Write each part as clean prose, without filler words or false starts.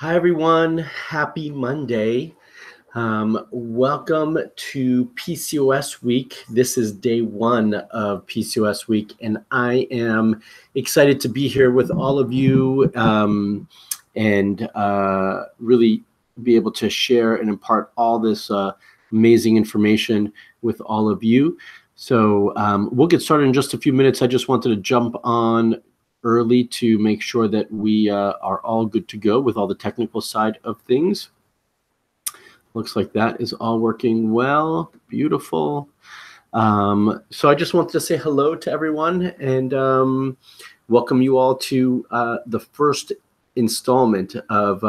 Hi, everyone. Happy Monday. Welcome to PCOS week. This is day one of PCOS week, and I am excited to be here with all of you and really be able to share and impart all this amazing information with all of you. So we'll get started in just a few minutes. I just wanted to jump on early to make sure that we are all good to go with all the technical side of things. Looks like that is all working well. Beautiful. So I just wanted to say hello to everyone and welcome you all to the first installment of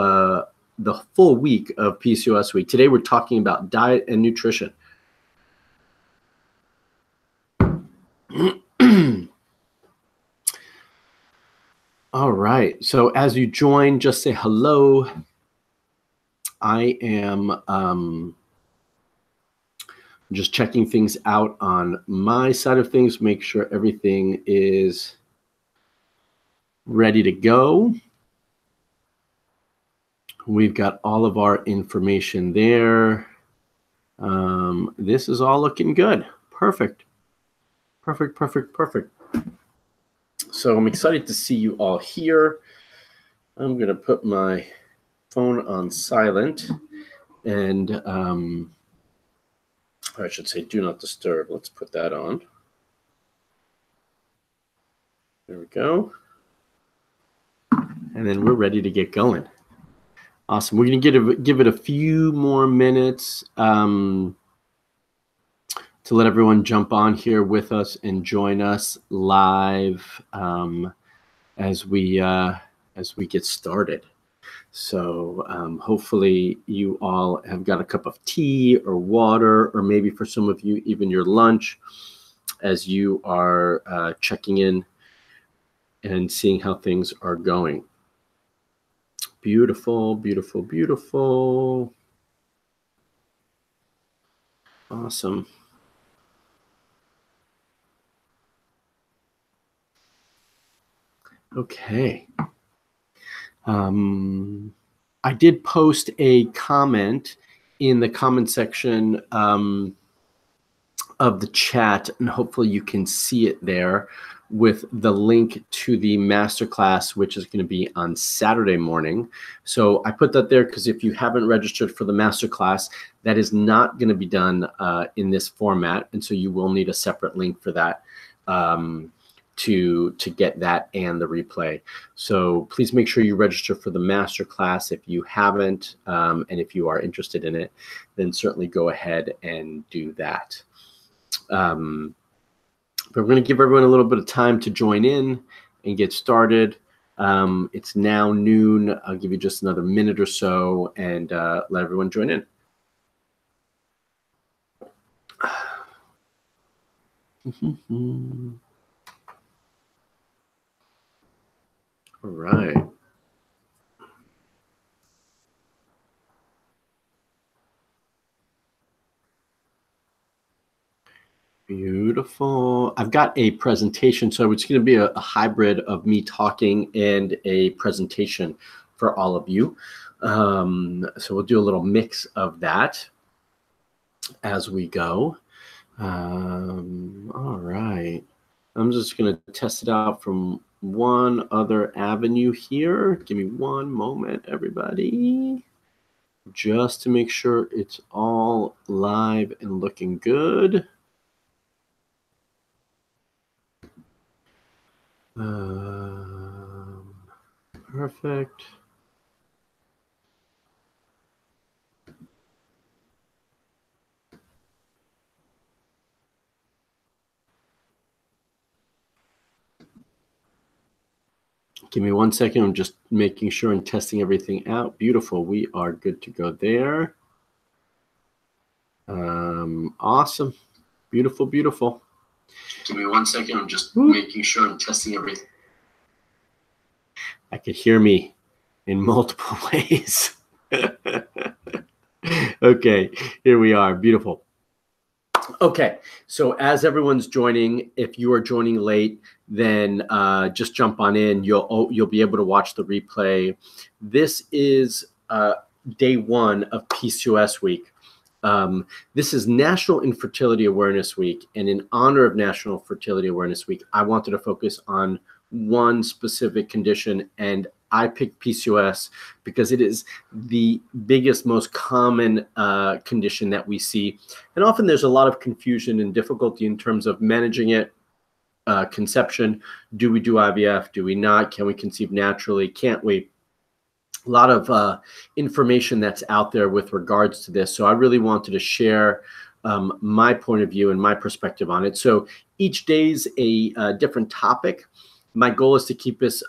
the full week of PCOS week. Today we're talking about diet and nutrition. All right, so as you join, just say hello. I am just checking things out on my side of things, make sure everything is ready to go. We've got all of our information there. This is all looking good. Perfect. Perfect, perfect, perfect. So I'm excited to see you all here. I'm going to put my phone on silent and I should say do not disturb. Let's put that on. There we go. And then we're ready to get going. Awesome. We're going to give it a few more minutes to let everyone jump on here with us and join us live as we get started. So hopefully you all have got a cup of tea or water, or maybe for some of you, even your lunch, as you are checking in and seeing how things are going. Beautiful, beautiful, beautiful. Awesome. Okay. I did post a comment in the comment section of the chat, and hopefully you can see it there with the link to the masterclass, which is going to be on Saturday morning. So I put that there because if you haven't registered for the masterclass, that is not going to be done in this format, and so you will need a separate link for that. To get that and the replay. So please make sure you register for the masterclass if you haven't, and if you are interested in it, then certainly go ahead and do that. But we're going to give everyone a little bit of time to join in and get started. It's now noon. I'll give you just another minute or so and let everyone join in. All right. Beautiful. I've got a presentation, so it's going to be a hybrid of me talking and a presentation for all of you. So we'll do a little mix of that as we go. All right. I'm just going to test it out from one other avenue here. Give me one moment, everybody, just to make sure it's all live and looking good. Perfect. Give me 1 second. I'm just making sure and testing everything out. Beautiful. We are good to go there. Awesome. Beautiful, beautiful. Give me 1 second. I'm just making sure I'm testing everything. I could hear me in multiple ways. Okay, here we are. Beautiful. Okay, so as everyone's joining, if you are joining late, then just jump on in. You'll be able to watch the replay. This is day one of PCOS week. This is National Infertility Awareness Week, and in honor of National Fertility Awareness Week, I wanted to focus on one specific condition, and I picked PCOS because it is the biggest, most common condition that we see. And often there's a lot of confusion and difficulty in terms of managing it. Conception, do we do IVF? Do we not? Can we conceive naturally? Can't we? A lot of information that's out there with regards to this. So I really wanted to share my point of view and my perspective on it. So each day's a different topic. My goal is to keep this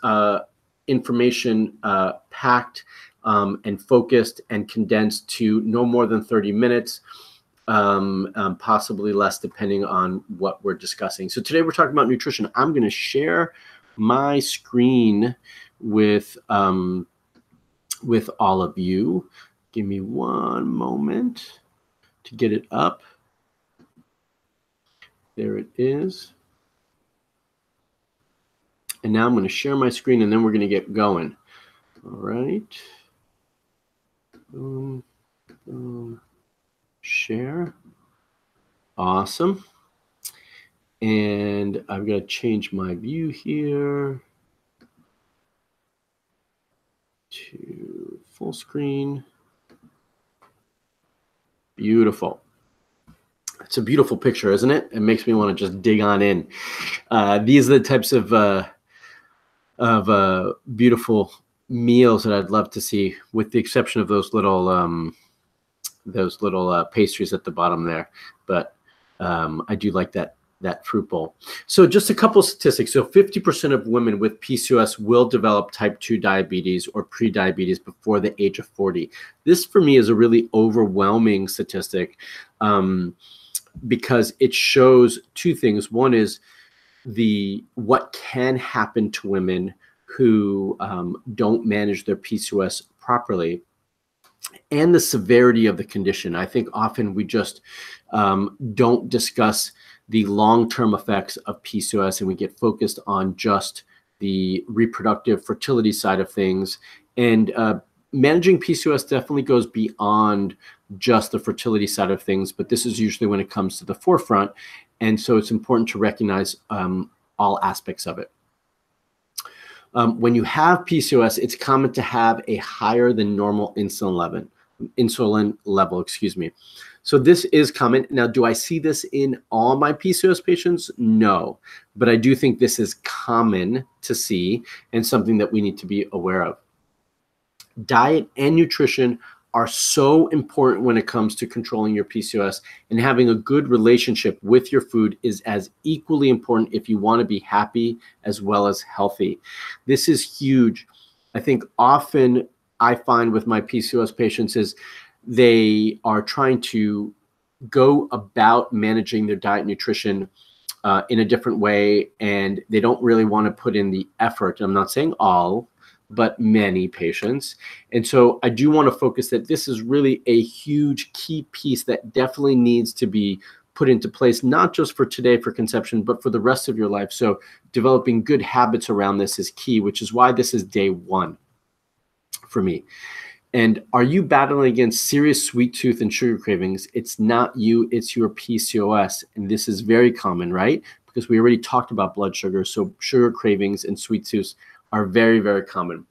information packed and focused and condensed to no more than 30 minutes, possibly less depending on what we're discussing. So today we're talking about nutrition. I'm going to share my screen with all of you. Give me one moment to get it up. There it is. And now I'm going to share my screen, and then we're going to get going. All right. Share. Awesome. And I've got to change my view here to full screen. Beautiful. It's a beautiful picture, isn't it? It makes me want to just dig on in. These are the types of beautiful meals that I'd love to see, with the exception of those little pastries at the bottom there. But I do like that fruit bowl. So just a couple of statistics. So 50% of women with PCOS will develop type 2 diabetes or pre-diabetes before the age of 40. This for me is a really overwhelming statistic because it shows two things. One is what can happen to women who don't manage their PCOS properly, and the severity of the condition. I think often we just don't discuss the long-term effects of PCOS, and we get focused on just the reproductive fertility side of things. And managing PCOS definitely goes beyond just the fertility side of things, but this is usually when it comes to the forefront. And so it's important to recognize all aspects of it. When you have PCOS, it's common to have a higher than normal insulin level, excuse me. So this is common. Now, do I see this in all my PCOS patients? No, but I do think this is common to see and something that we need to be aware of. Diet and nutrition are so important when it comes to controlling your PCOS, and having a good relationship with your food is as equally important if you want to be happy as well as healthy. This is huge. I think often I find with my PCOS patients is they are trying to go about managing their diet and nutrition in a different way, and they don't really want to put in the effort. I'm not saying all, but many patients. And so I do want to focus that this is really a huge key piece that definitely needs to be put into place, not just for today for conception, but for the rest of your life. So developing good habits around this is key, which is why this is day one for me. And are you battling against serious sweet tooth and sugar cravings? It's not you, it's your PCOS. And this is very common, right? Because we already talked about blood sugar. So sugar cravings and sweet tooth are very, very common.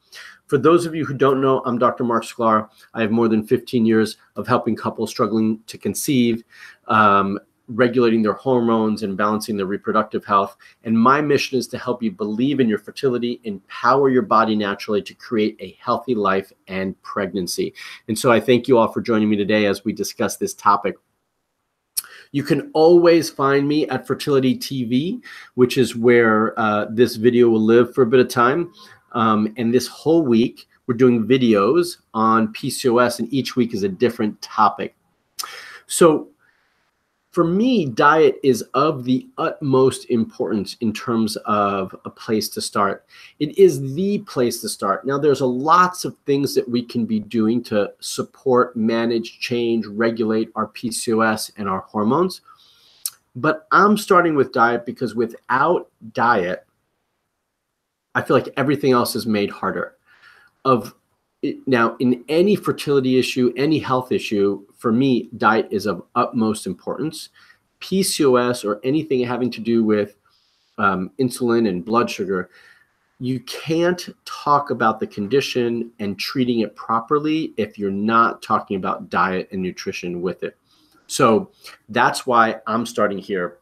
For those of you who don't know, I'm Dr. Marc Sklar. I have more than 15 years of helping couples struggling to conceive, regulating their hormones and balancing their reproductive health. And my mission is to help you believe in your fertility, empower your body naturally to create a healthy life and pregnancy. And so I thank you all for joining me today as we discuss this topic. You can always find me at Fertility TV, which is where this video will live for a bit of time. And this whole week, we're doing videos on PCOS, and each week is a different topic. So for me, diet is of the utmost importance in terms of a place to start. It is the place to start. Now, there's lots of things that we can be doing to support, manage, change, regulate our PCOS and our hormones. But I'm starting with diet because without diet, I feel like everything else is made harder. Now, in any fertility issue, any health issue, for me, diet is of utmost importance. PCOS or anything having to do with insulin and blood sugar, you can't talk about the condition and treating it properly if you're not talking about diet and nutrition with it. So that's why I'm starting here.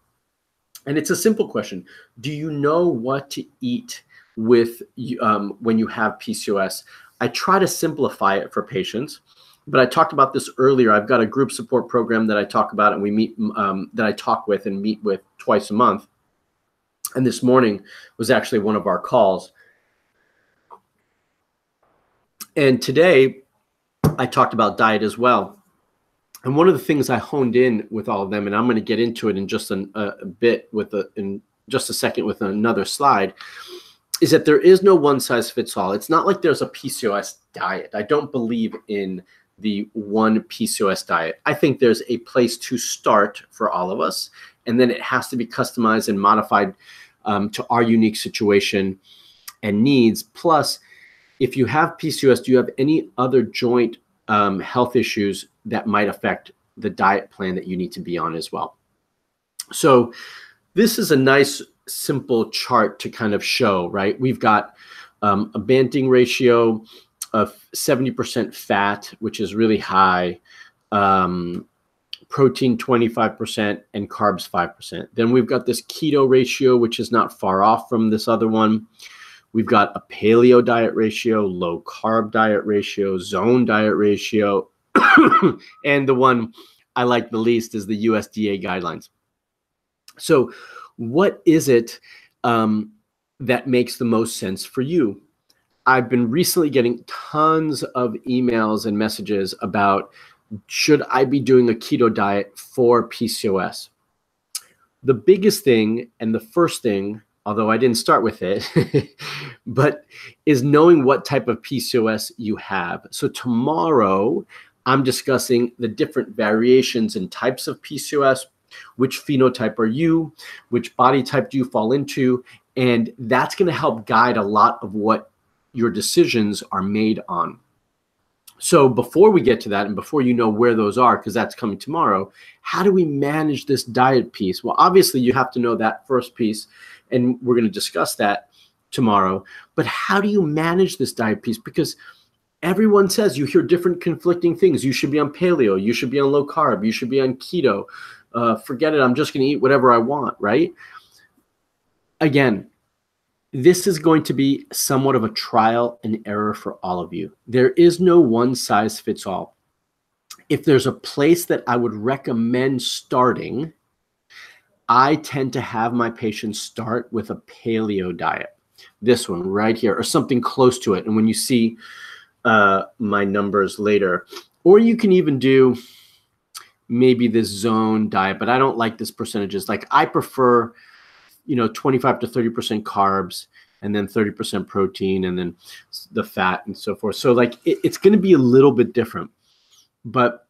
And it's a simple question. Do you know what to eat with when you have PCOS? I try to simplify it for patients, but I talked about this earlier. I've got a group support program that I talk about and we meet that I talk with and meet with twice a month. And this morning was actually one of our calls. And today I talked about diet as well. And one of the things I honed in with all of them, and I'm going to get into it in just in just a second with another slide, is that there is no one size fits all. It's not like there's a PCOS diet. I don't believe in the one PCOS diet. I think there's a place to start for all of us, and then it has to be customized and modified to our unique situation and needs. Plus, if you have PCOS, do you have any other joint health issues that might affect the diet plan that you need to be on as well? So this is a nice, simple chart to kind of show, right? We've got a banding ratio of 70% fat, which is really high, protein 25%, and carbs 5%. Then we've got this keto ratio, which is not far off from this other one. We've got a paleo diet ratio, low carb diet ratio, zone diet ratio, and the one I like the least is the USDA guidelines. So what is it that makes the most sense for you? I've been recently getting tons of emails and messages about, should I be doing a keto diet for PCOS? The biggest thing and the first thing, although I didn't start with it, but is knowing what type of PCOS you have. So tomorrow, I'm discussing the different variations and types of PCOS, which phenotype are you, which body type do you fall into, and that's going to help guide a lot of what your decisions are made on. So before we get to that, and before you know where those are, because that's coming tomorrow, how do we manage this diet piece? Well, obviously you have to know that first piece, and we're going to discuss that tomorrow. But how do you manage this diet piece? Because everyone says, you hear different conflicting things. You should be on paleo. You should be on low carb. You should be on keto. Forget it. I'm just going to eat whatever I want, right? Again, this is going to be somewhat of a trial and error for all of you. There is no one size fits all. If there's a place that I would recommend starting, I tend to have my patients start with a paleo diet. This one right here, or something close to it. And when you see my numbers later, or you can even do maybe this zone diet, but I don't like this percentages. Like I prefer 25 to 30% carbs, and then 30% protein, and then the fat and so forth. So like it's going to be a little bit different. But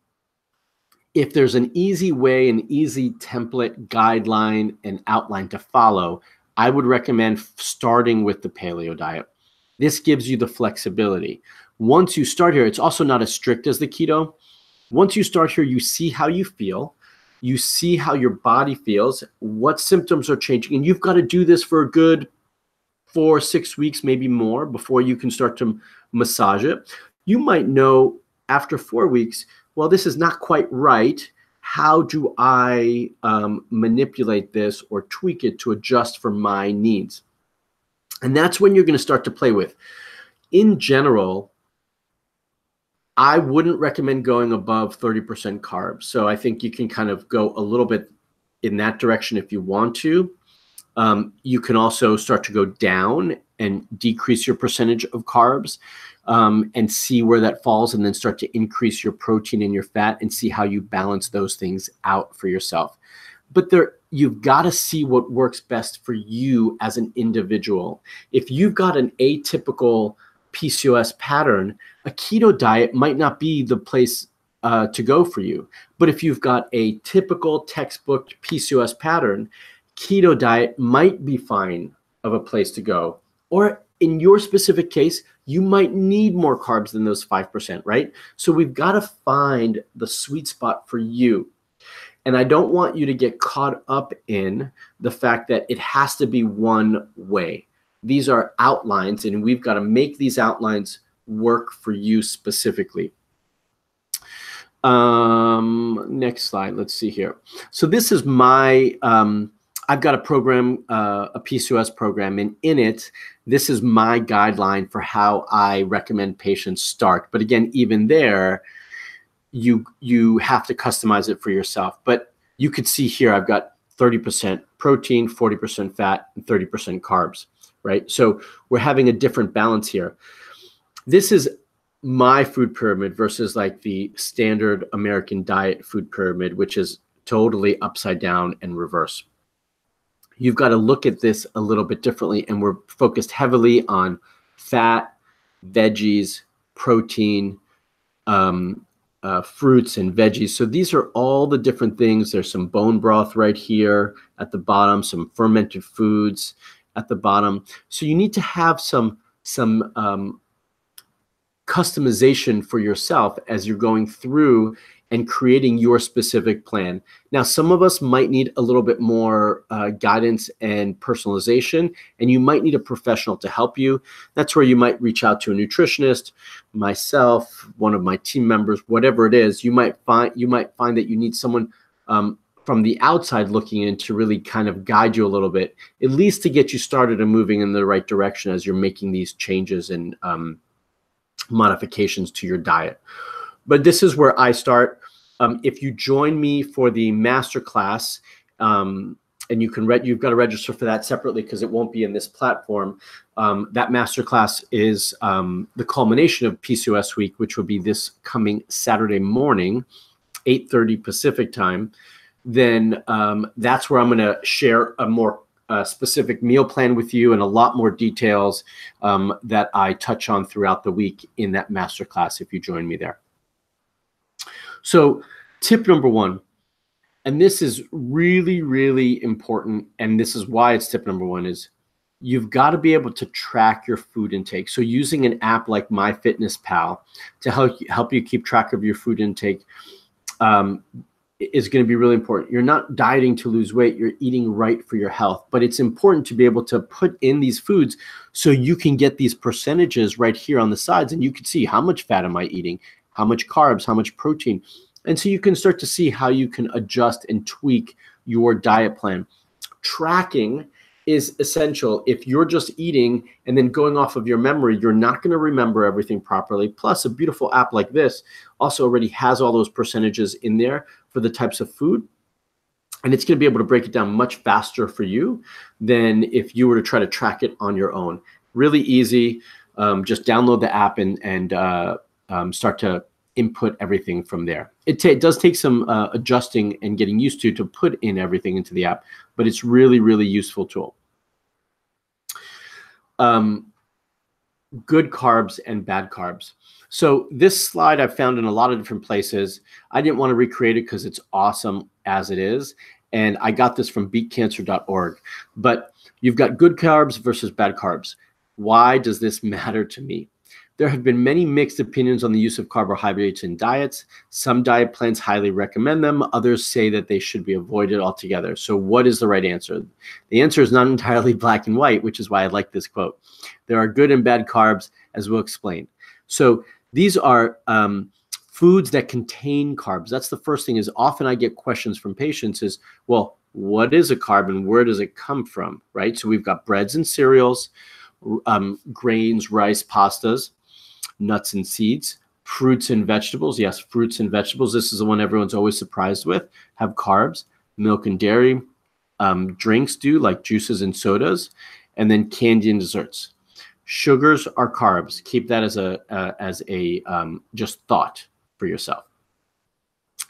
if there's an easy way, an easy template, guideline, and outline to follow, I would recommend starting with the paleo diet. This gives you the flexibility. Once you start here, it's also not as strict as the keto. Once you start here, you see how you feel. You see how your body feels, what symptoms are changing, and you've got to do this for a good 4-6 weeks, maybe more, before you can start to massage it. You might know after 4 weeks, well, this is not quite right. How do I manipulate this or tweak it to adjust for my needs? And that's when you're going to start to play with. In general, I wouldn't recommend going above 30% carbs. So I think you can kind of go a little bit in that direction if you want to. You can also start to go down and decrease your percentage of carbs and see where that falls, and then start to increase your protein and your fat and see how you balance those things out for yourself. But you've got to see what works best for you as an individual. If you've got an atypical PCOS pattern, a keto diet might not be the place to go for you. But if you've got a typical textbook PCOS pattern, keto diet might be fine of a place to go. Or in your specific case, you might need more carbs than those 5%, right? So we've got to find the sweet spot for you. And I don't want you to get caught up in the fact that it has to be one way. These are outlines, and we've got to make these outlines work for you specifically. Next slide. Let's see here. So this is my, I've got a program, a PCOS program, and in it, this is my guideline for how I recommend patients start. But again, even there, you have to customize it for yourself. But you could see here, I've got 30% protein, 40% fat, and 30% carbs, right? So we're having a different balance here. This is my food pyramid versus like the standard American diet food pyramid, which is totally upside down and reverse. You've got to look at this a little bit differently, and we're focused heavily on fat, veggies, protein, fruits and veggies. So these are all the different things. There's some bone broth right here at the bottom, some fermented foods at the bottom. So you need to have some customization for yourself as you're going through and creating your specific plan. Now, some of us might need a little bit more guidance and personalization, and you might need a professional to help you. That's where you might reach out to a nutritionist, myself, one of my team members, whatever it is. You might find that you need someone from the outside looking in to really kind of guide you a little bit, at least to get you started and moving in the right direction as you're making these changes and modifications to your diet. But this is where I start. If you join me for the masterclass, and you've got to register for that separately because it won't be in this platform. That masterclass is the culmination of PCOS week, which will be this coming Saturday morning, 8:30 Pacific time. Then that's where I'm going to share a more specific meal plan with you and a lot more details that I touch on throughout the week in that masterclass if you join me there. So tip number one, and this is really, really important, and this is why it's tip number one, is you've got to be able to track your food intake. So using an app like MyFitnessPal to help you keep track of your food intake is going to be really important. You're not dieting to lose weight, you're eating right for your health, but it's important to be able to put in these foods so you can get these percentages right here on the sides, and you can see how much fat am I eating, how much carbs, how much protein. And so you can start to see how you can adjust and tweak your diet plan. Tracking is essential. If you're just eating and then going off of your memory, you're not going to remember everything properly. Plus, a beautiful app like this also already has all those percentages in there for the types of food. And it's going to be able to break it down much faster for you than if you were to try to track it on your own. Really easy. Just download the app and start to input everything from there. It does take some adjusting and getting used to put in everything into the app, but it's really, really useful tool. Good carbs and bad carbs. So this slide I've found in a lot of different places. I didn't want to recreate it because it's awesome as it is. And I got this from beatcancer.org. But you've got good carbs versus bad carbs. Why does this matter to me? There have been many mixed opinions on the use of carbohydrates in diets. Some diet plans highly recommend them. Others say that they should be avoided altogether. So what is the right answer? The answer is not entirely black and white, which is why I like this quote. There are good and bad carbs, as we'll explain. So these are foods that contain carbs. That's the first thing. Is often I get questions from patients is, well, what is a carb and where does it come from, right? So we've got breads and cereals, grains, rice, pastas, nuts and seeds, fruits and vegetables. Yes, fruits and vegetables. This is the one everyone's always surprised with. Have carbs, milk and dairy, drinks do like juices and sodas, and then candy and desserts. Sugars are carbs. Keep that as a just thought for yourself.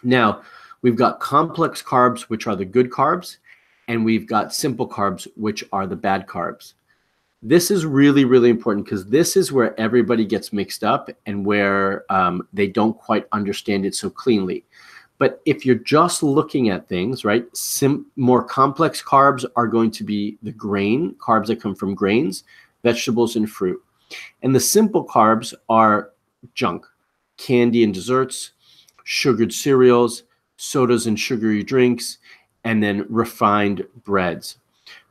Now, we've got complex carbs, which are the good carbs, and we've got simple carbs, which are the bad carbs. This is really, really important because this is where everybody gets mixed up and where they don't quite understand it so cleanly. But if you're just looking at things, right, more complex carbs are going to be the grain, carbs that come from grains, vegetables, and fruit. And the simple carbs are junk, candy and desserts, sugared cereals, sodas and sugary drinks, and then refined breads.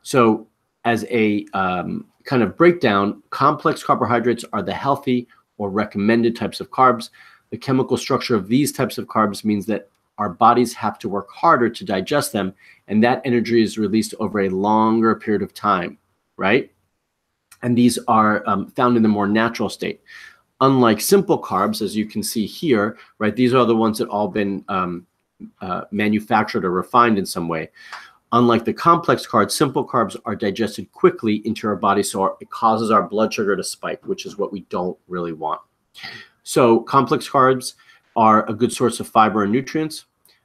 So as a kind of breakdown, complex carbohydrates are the healthy or recommended types of carbs. The chemical structure of these types of carbs means that our bodies have to work harder to digest them, and that energy is released over a longer period of time, right? And these are found in the more natural state. Unlike simple carbs, as you can see here, right, these are the ones that all been manufactured or refined in some way. Unlike the complex carbs, simple carbs are digested quickly into our body, so it causes our blood sugar to spike, which is what we don't really want. So complex carbs are a good source of fiber and nutrients.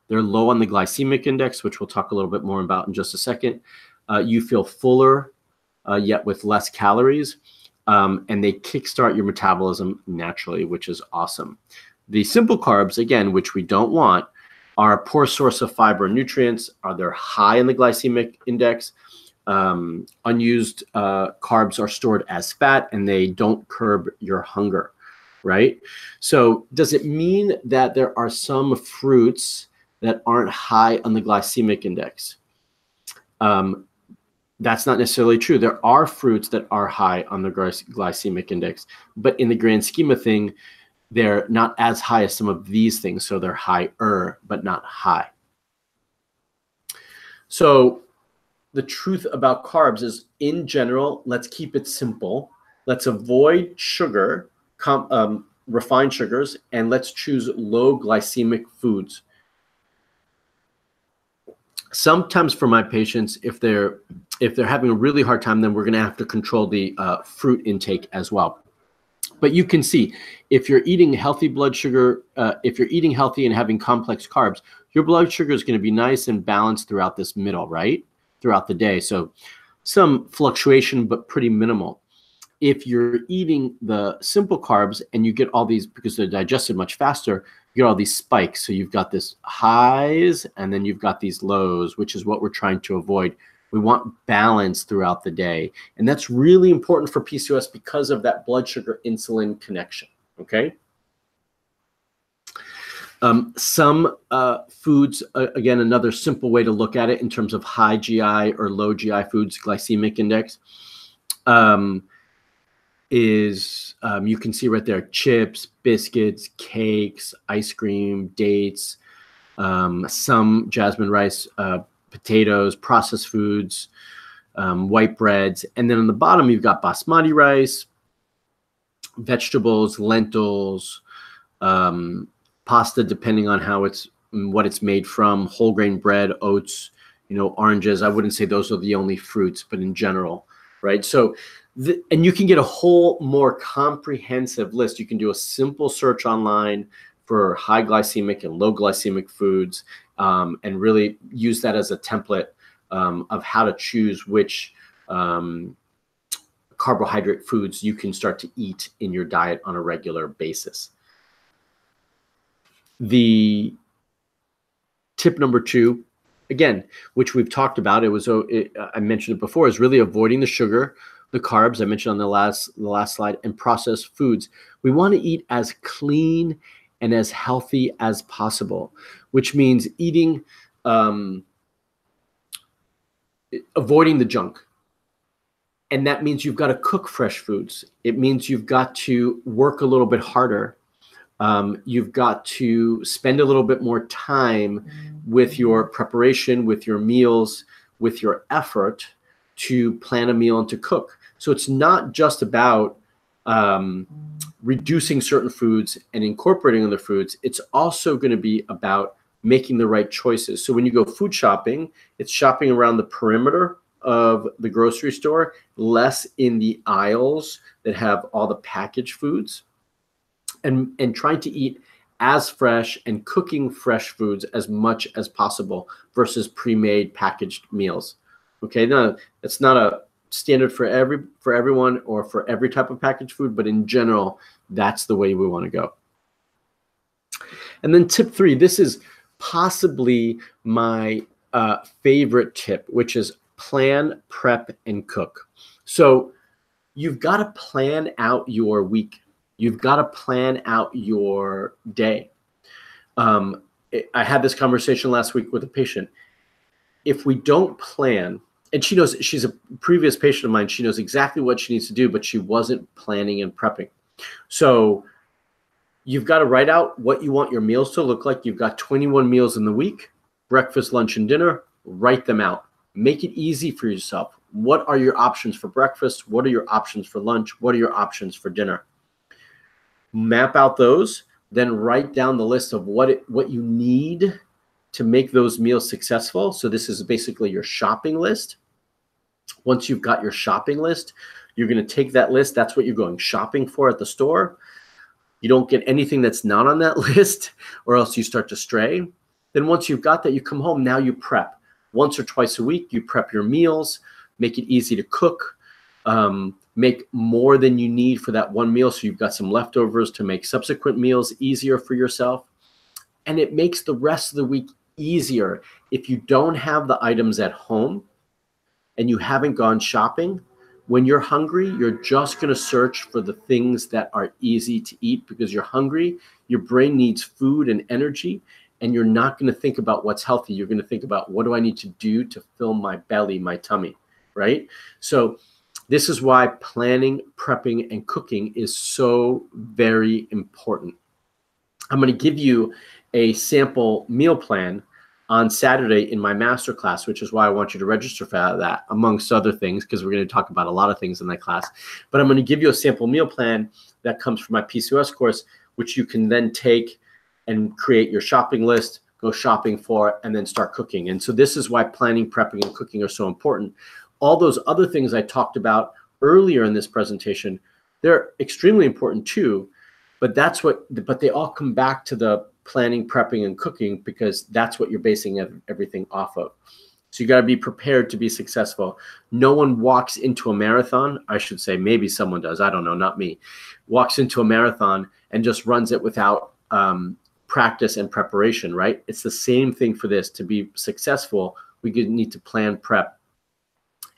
They're low on the glycemic index, which we'll talk a little bit more about in just a second. You feel fuller, yet with less calories, and they kickstart your metabolism naturally, which is awesome. The simple carbs, again, which we don't want, are a poor source of fiber and nutrients. They're high in the glycemic index. Unused carbs are stored as fat, and they don't curb your hunger, right? So does it mean that there are some fruits that aren't high on the glycemic index? That's not necessarily true. There are fruits that are high on the glycemic index, but in the grand scheme of things, they're not as high as some of these things. So they're higher, but not high. So the truth about carbs is, in general, let's keep it simple. Let's avoid sugar, refined sugars, and let's choose low glycemic foods. Sometimes for my patients, if they're having a really hard time, then we're going to have to control the fruit intake as well. But you can see, if you're eating healthy blood sugar, if you're eating healthy and having complex carbs, your blood sugar is going to be nice and balanced throughout this middle, right? Throughout the day. So some fluctuation, but pretty minimal. If you're eating the simple carbs and you get all these, because they're digested much faster, you get all these spikes. So you've got this highs and then you've got these lows, which is what we're trying to avoid. We want balance throughout the day. And that's really important for PCOS because of that blood sugar insulin connection, okay? Some foods, again, another simple way to look at it in terms of high GI or low GI foods, glycemic index, you can see right there, chips, biscuits, cakes, ice cream, dates, some jasmine rice, potatoes, processed foods, white breads. And then on the bottom, you've got basmati rice, vegetables, lentils, pasta, depending on what it's made from, whole grain bread, oats, oranges. I wouldn't say those are the only fruits, but in general, right? So, and you can get a whole more comprehensive list. You can do a simple search online for high glycemic and low glycemic foods, and really use that as a template of how to choose which carbohydrate foods you can start to eat in your diet on a regular basis. The tip number 2, again, which we've talked about, I mentioned it before, is really avoiding the sugar, the carbs I mentioned on the last slide, and processed foods. We want to eat as clean and as healthy as possible, which means eating, avoiding the junk. And that means you've got to cook fresh foods. It means you've got to work a little bit harder. You've got to spend a little bit more time with your preparation, with your meals, with your effort to plan a meal and to cook. So it's not just about reducing certain foods and incorporating other foods. It's also going to be about making the right choices. So when you go food shopping, it's shopping around the perimeter of the grocery store, less in the aisles that have all the packaged foods, and trying to eat as fresh and cooking fresh foods as much as possible versus pre-made packaged meals. Okay, no, it's not a standard for everyone or for every type of packaged food, but in general, that's the way we want to go. And then tip 3, this is possibly my favorite tip, which is plan, prep, and cook. So you've got to plan out your week. You've got to plan out your day. I had this conversation last week with a patient. If we don't plan, and she knows, she's a previous patient of mine, she knows exactly what she needs to do, but she wasn't planning and prepping. So you've got to write out what you want your meals to look like. You've got 21 meals in the week, breakfast, lunch, and dinner. Write them out. Make it easy for yourself. What are your options for breakfast? What are your options for lunch? What are your options for dinner? Map out those, then write down the list of what you need to make those meals successful. So this is basically your shopping list. Once you've got your shopping list, you're going to take that list. That's what you're going shopping for at the store. You don't get anything that's not on that list, or else you start to stray. Then once you've got that, you come home. Now you prep. Once or twice a week, you prep your meals, make it easy to cook, make more than you need for that one meal, so you've got some leftovers to make subsequent meals easier for yourself. And it makes the rest of the week easier. If you don't have the items at home and you haven't gone shopping, when you're hungry, you're just going to search for the things that are easy to eat because you're hungry. Your brain needs food and energy, and you're not going to think about what's healthy. You're going to think about, what do I need to do to fill my belly, my tummy, right? So this is why planning, prepping, and cooking is so very important. I'm going to give you a sample meal plan on Saturday in my masterclass, which is why I want you to register for that, amongst other things, because we're going to talk about a lot of things in that class. But I'm going to give you a sample meal plan that comes from my PCOS course, which you can then take and create your shopping list, go shopping for, and then start cooking. And so this is why planning, prepping, and cooking are so important. All those other things I talked about earlier in this presentation, they're extremely important too, but they all come back to the planning, prepping, and cooking, because that's what you're basing everything off of. So you got to be prepared to be successful. No one walks into a marathon, I should say, maybe someone does, I don't know, not me, walks into a marathon and just runs it without practice and preparation, right? It's the same thing for this. To be successful, we need to plan, prep.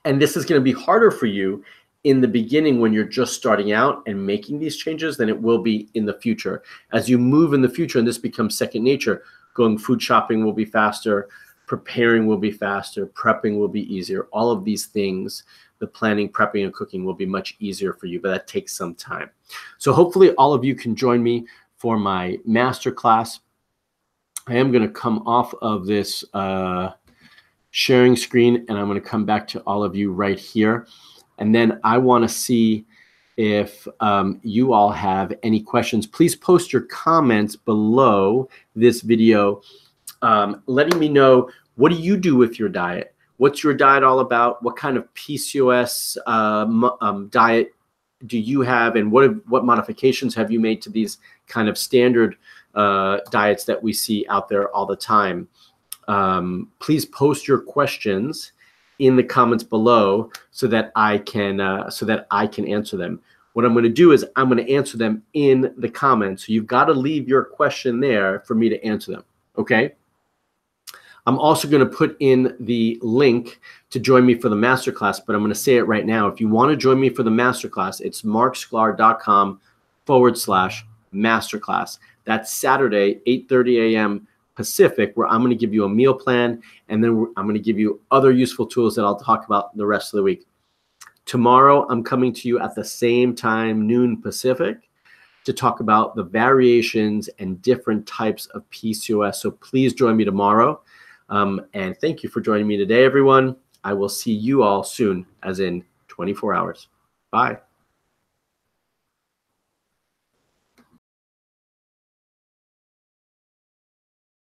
And this is going to be harder for you in the beginning when you're just starting out and making these changes than it will be in the future. As you move in the future and this becomes second nature, going food shopping will be faster, preparing will be faster, prepping will be easier. All of these things, the planning, prepping, and cooking will be much easier for you, but that takes some time. So hopefully all of you can join me for my masterclass. I am going to come off of this sharing screen, and I'm going to come back to all of you right here. And then I want to see if you all have any questions. Please post your comments below this video, letting me know, what do you do with your diet? What's your diet all about? What kind of PCOS diet do you have? And what modifications have you made to these kind of standard diets that we see out there all the time? Please post your questions in the comments below so that I can answer them. What I'm going to do is I'm going to answer them in the comments. So you've got to leave your question there for me to answer them. Okay. I'm also going to put in the link to join me for the masterclass, but I'm going to say it right now. If you want to join me for the masterclass, it's marksklar.com/masterclass. That's Saturday, 8:30 a.m. Pacific, where I'm going to give you a meal plan, and then I'm going to give you other useful tools that I'll talk about the rest of the week. Tomorrow, I'm coming to you at the same time, noon Pacific, to talk about the variations and different types of PCOS. So please join me tomorrow. And thank you for joining me today, everyone. I will see you all soon, as in 24 hours. Bye.